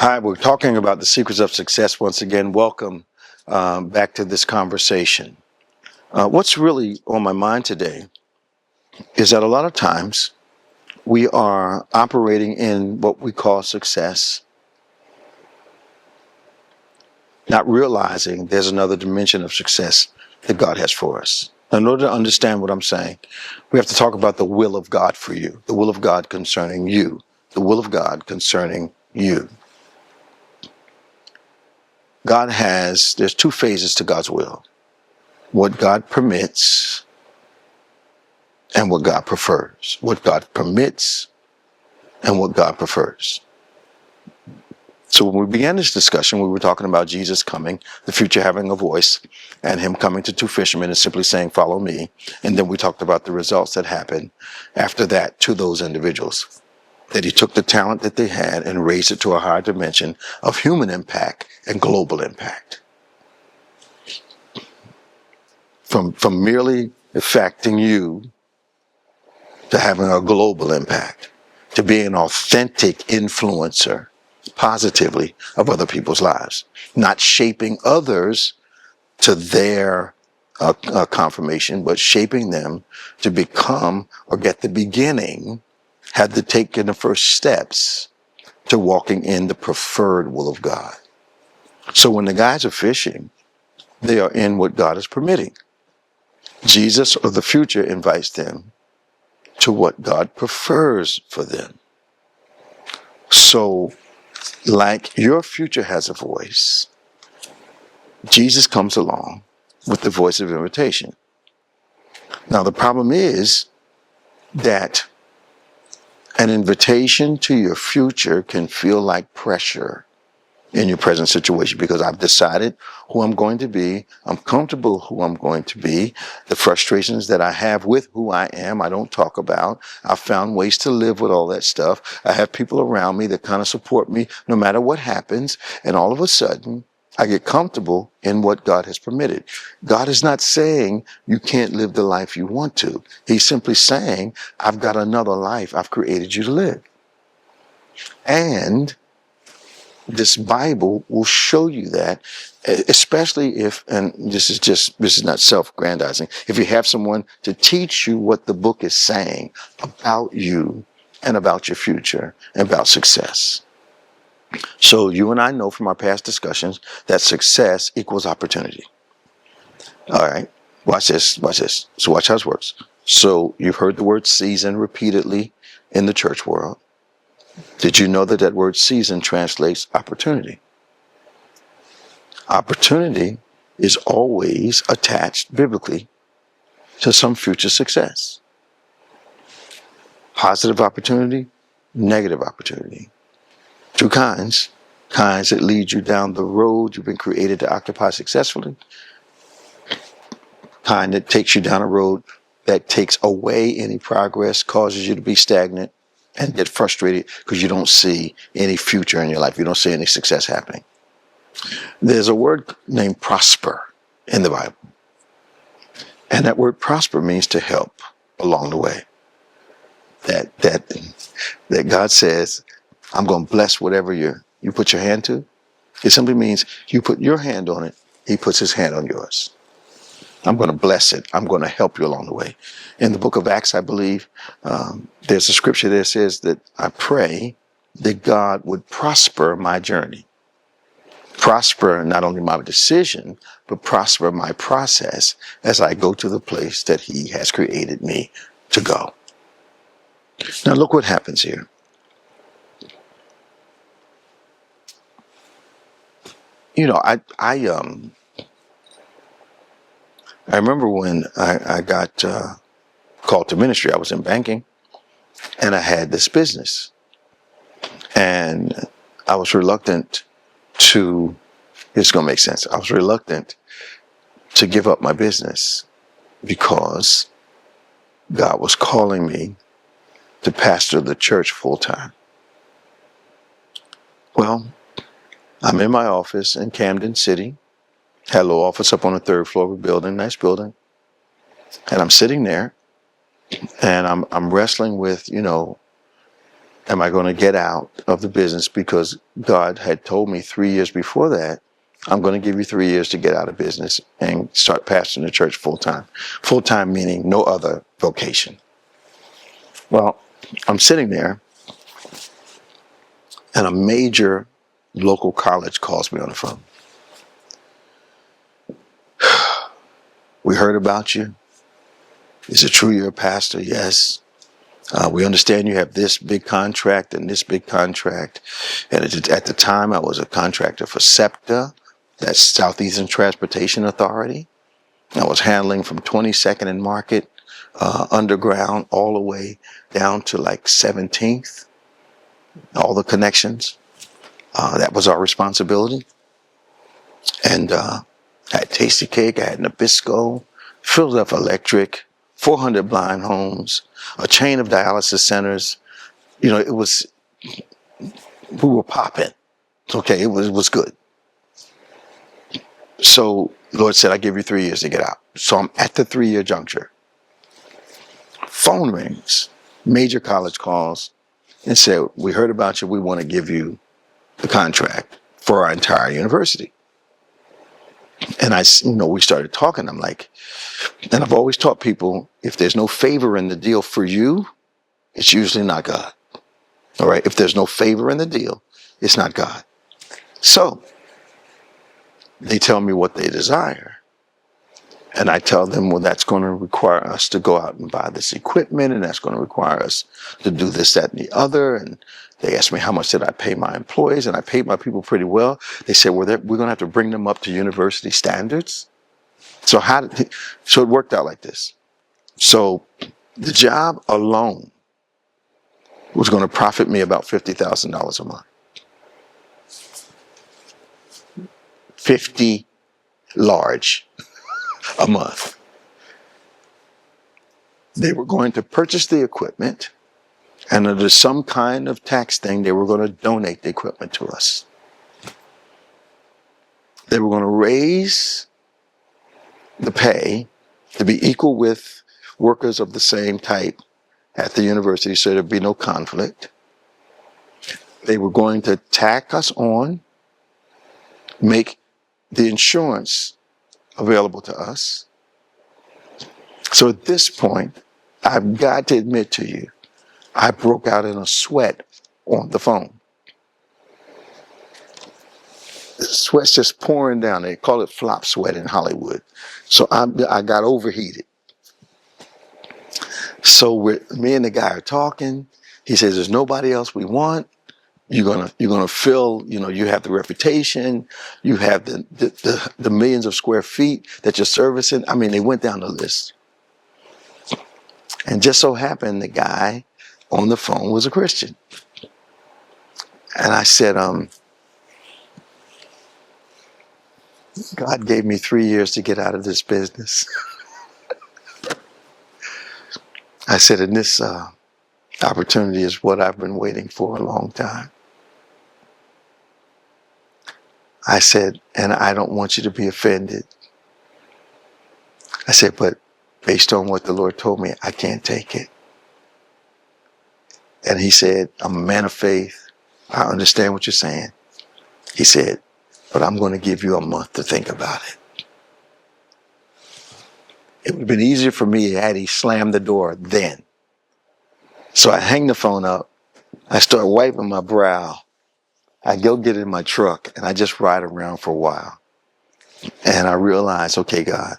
Hi, we're talking about the secrets of success once again. Welcome back to this conversation. What's really on my mind today is that a lot of times we are operating in what we call success, not realizing there's another dimension of success that God has for us. In order to understand what I'm saying, we have to talk about the will of God for you, the will of God concerning you, the will of God concerning you. There's two phases to God's will: what God permits and what God prefers. What God permits and what God prefers. So when we began this discussion, we were talking about Jesus coming, the future having a voice, and him coming to two fishermen and simply saying, "Follow me." And then we talked about the results that happened after that to those individuals. That he took the talent that they had and raised it to a higher dimension of human impact and global impact. From merely affecting you to having a global impact, to being an authentic influencer positively of other people's lives, not shaping others to their confirmation, but shaping them to become or get the beginning, have to take in the first steps to walking in the preferred will of God. So when the guys are fishing, they are in what God is permitting. Jesus or the future invites them to what God prefers for them. So, like your future has a voice, Jesus comes along with the voice of invitation. Now, the problem is that an invitation to your future can feel like pressure in your present situation, because I've decided who I'm going to be. I'm comfortable who I'm going to be. The frustrations that I have with who I am, I don't talk about. I've found ways to live with all that stuff. I have people around me that kind of support me no matter what happens. And all of a sudden, I get comfortable in what God has permitted. God is not saying you can't live the life you want to. He's simply saying, I've got another life I've created you to live. And this Bible will show you that, especially if, and this is not self-aggrandizing, if you have someone to teach you what the book is saying about you and about your future and about success. So you and I know from our past discussions that success equals opportunity. All right, watch this. So watch how this works. So you've heard the word season repeatedly in the church world. Did you know that that word season translates opportunity? Opportunity is always attached biblically to some future success. Positive opportunity, negative opportunity. Two kinds. Kinds that lead you down the road you've been created to occupy successfully. Kind that takes you down a road that takes away any progress, causes you to be stagnant and get frustrated because you don't see any future in your life. You don't see any success happening. There's a word named prosper in the Bible. And that word prosper means to help along the way. That God says, I'm going to bless whatever you put your hand to. It simply means you put your hand on it, he puts his hand on yours. I'm going to bless it. I'm going to help you along the way. In the book of Acts, I believe, there's a scripture that says that I pray that God would prosper my journey. Prosper not only my decision, but prosper my process as I go to the place that he has created me to go. Now look what happens here. You know, I remember when I got called to ministry. I was in banking, and I had this business, and I was reluctant to. It's going to make sense. I was reluctant to give up my business because God was calling me to pastor the church full time. Well, I'm in my office in Camden City. Had a little office up on the third floor of a building, nice building. And I'm sitting there and I'm wrestling with, am I going to get out of the business? Because God had told me 3 years before that, I'm going to give you 3 years to get out of business and start pastoring the church full time. Full time meaning no other vocation. Well, I'm sitting there and a major local college calls me on the phone. We heard about you. Is it true you're a pastor? Yes. We understand you have this big contract and this big contract. And at the time, I was a contractor for SEPTA, that's Southeastern Transportation Authority. I was handling from 22nd and Market, underground, all the way down to like 17th, all the connections. That was our responsibility. And I had Tasty Cake, I had Nabisco, Philadelphia Electric, 400 blind homes, a chain of dialysis centers. You know, we were popping. Okay, it was good. So Lord said, I give you 3 years to get out. So I'm at the 3-year juncture. Phone rings, major college calls, and said, we heard about you. We want to give you the contract for our entire university. And we started talking. I'm like, and I've always taught people, if there's no favor in the deal for you, it's usually not God. All right. If there's no favor in the deal, it's not God. So they tell me what they desire. And I tell them, well, that's going to require us to go out and buy this equipment, and that's going to require us to do this, that, and the other. And they asked me how much did I pay my employees, and I paid my people pretty well. They said, well, we're going to have to bring them up to university standards. So it worked out like this. So the job alone was going to profit me about $50,000 a month. 50 large a month. They were going to purchase the equipment, and under some kind of tax thing, they were going to donate the equipment to us. They were going to raise the pay to be equal with workers of the same type at the university, so there'd be no conflict. They were going to tack us on, make the insurance available to us. So at this point, I've got to admit to you, I broke out in a sweat on the phone. The sweat's just pouring down. They call it flop sweat in Hollywood. So I got overheated. So me and the guy are talking. He says, there's nobody else we want. You're gonna fill, you have the reputation, you have the millions of square feet that you're servicing. I mean, they went down the list. And just so happened the guy on the phone was a Christian. And I said, God gave me 3 years to get out of this business. I said, and this opportunity is what I've been waiting for a long time. I said, and I don't want you to be offended. I said, but based on what the Lord told me, I can't take it. And he said, I'm a man of faith. I understand what you're saying. He said, but I'm going to give you a month to think about it. It would have been easier for me had he slammed the door then. So I hang the phone up. I start wiping my brow. I go get in my truck and I just ride around for a while. And I realize, okay, God,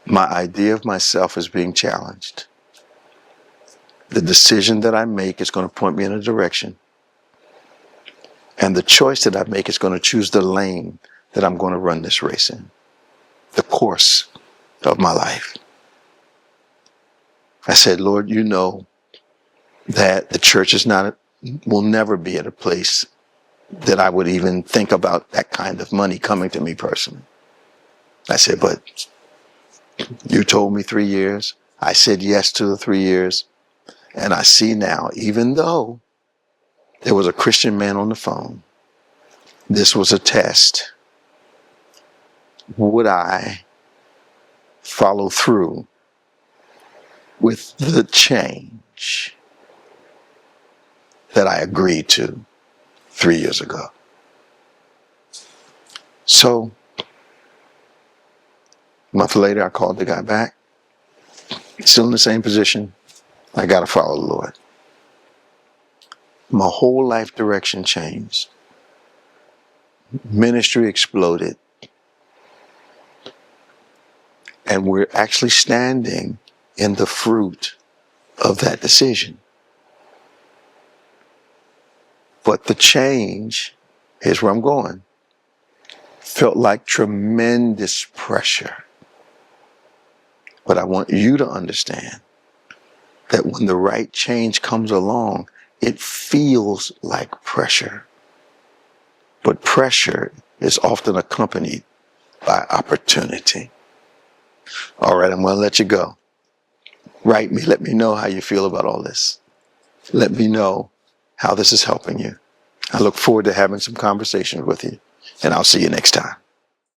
my idea of myself is being challenged. The decision that I make is going to point me in a direction. And the choice that I make is going to choose the lane that I'm going to run this race in. The course of my life. I said, Lord, you know that the church will never be at a place that I would even think about that kind of money coming to me personally. I said, but you told me 3 years. I said yes to the 3 years. And I see now, even though there was a Christian man on the phone, this was a test. Would I follow through with the change that I agreed to 3 years ago. So, a month later, I called the guy back. Still in the same position. I got to follow the Lord. My whole life direction changed. Ministry exploded. And we're actually standing in the fruit of that decision. But the change, here's where I'm going, felt like tremendous pressure. But I want you to understand that when the right change comes along, it feels like pressure. But pressure is often accompanied by opportunity. All right, I'm going to let you go. Write me. Let me know how you feel about all this. Let me know how this is helping you. I look forward to having some conversations with you, and I'll see you next time.